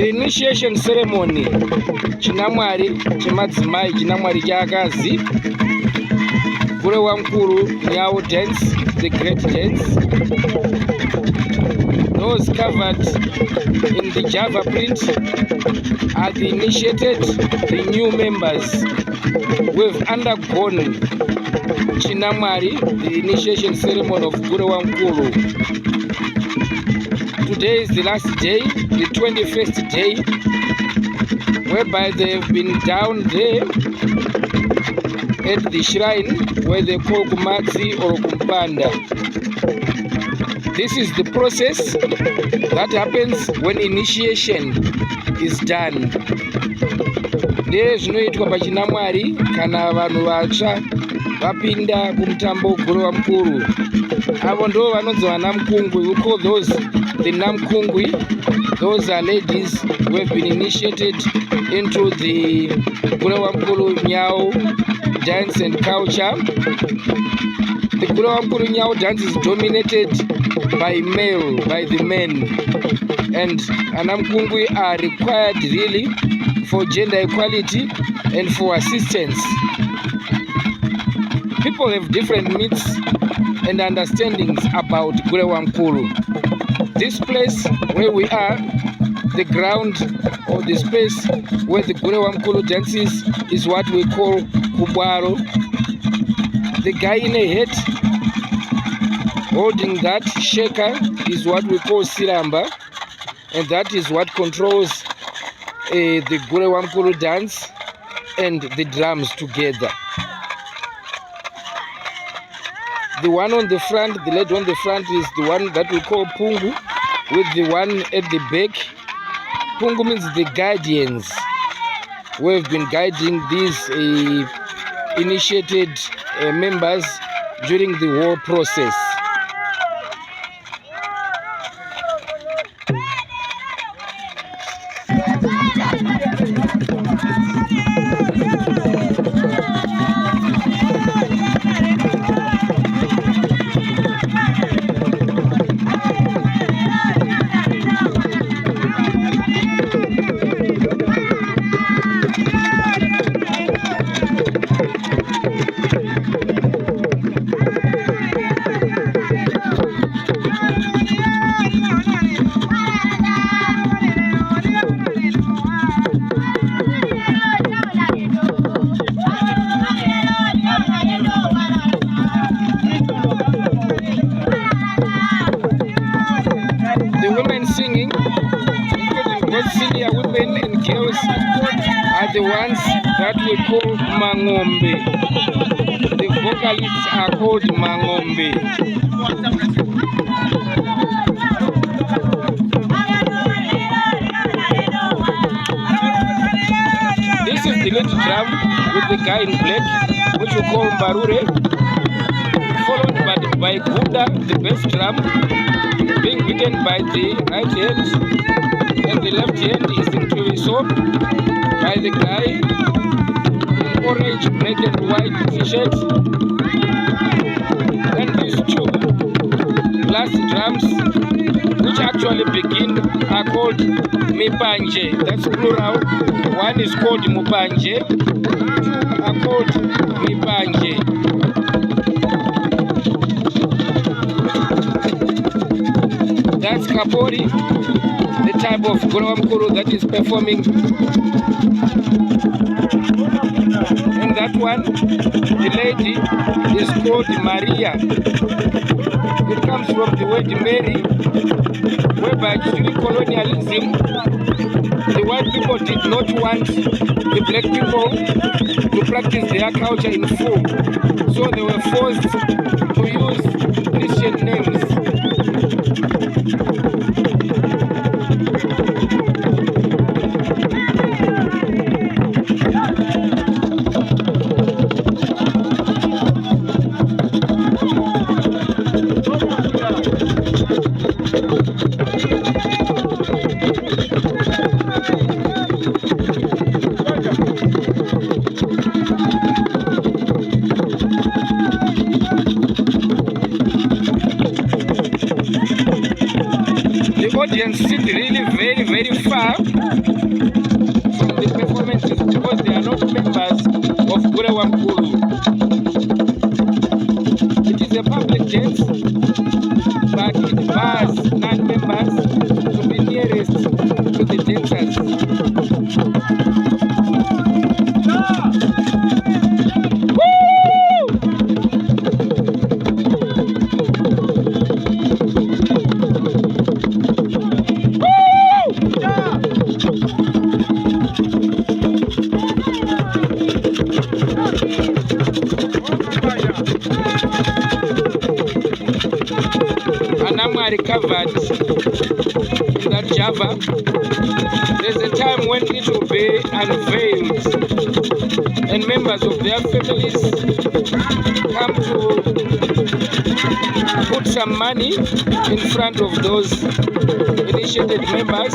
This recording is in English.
The initiation ceremony, Chinamwali chemadzimai, Chinamwali chevakadzi, Gure Wamkuru Nyau dance, the great dance. Those covered in the Java print are the initiated, the new members who have undergone Chinamwali, the initiation ceremony of Gure Wamkuru. Today is the last day, the 21st day, whereby they have been down there at the shrine where they call Kumadzi or Kumpanda. This is the process that happens when initiation is done. Ndezvo zvinoitwa paChinamwali kana vanhu vatsva vapinda kumutambo Gure Wamkuru. Avo ndo vanonzi vanamkungwi. We call those the namkungwi. Those are ladies who have been initiated into the Gure Wamkuru Nyau dance and culture. The Gure Wamkuru Nyau dance is dominated by the men, and Anamkungwi are required really for gender equality and for assistance. People have different needs and understandings about Gure Wamkuru. This place where we are, the ground or the space where the Gure Wamkuru dances, is what we call Kubwaro. The guy in a hat holding that shaker is what we call Siramba, and that is what controls the Gure Wamkuru dance and the drums together. The one on the front, the lady on the front, is the one that we call Pungu, with the one at the back. Pungu means the guardians who have been guiding these initiated members during the whole process. Singing, including both senior women and girls, are the ones that we call Mangombe. The vocalists are called Mangombe. This is the lead drum with the guy in black, which we call Mbarure, followed by Gunda, the bass drum, being beaten by the right hand, and the left hand is into soap by the guy in orange, black and white t-shirt. And these two blast drums, which actually begin, are called Mipanje. That's plural. One is called Mupanje, two are called Mipanje. That's Kapori, the type of Gure Wamkuru that is performing. And that one, the lady, is called Maria. It comes from the word Mary, whereby during colonialism, the white people did not want the black people to practice their culture in full. So they were forced to use Christian names. very far from the performances because they are not members of Gurewamkulu. It is a public dance, but it bars non-members to be nearest to the dancers. Chinamwali covered in that Java. There's a time when it will be unveiled and members of their families come to put some money in front of those initiated members.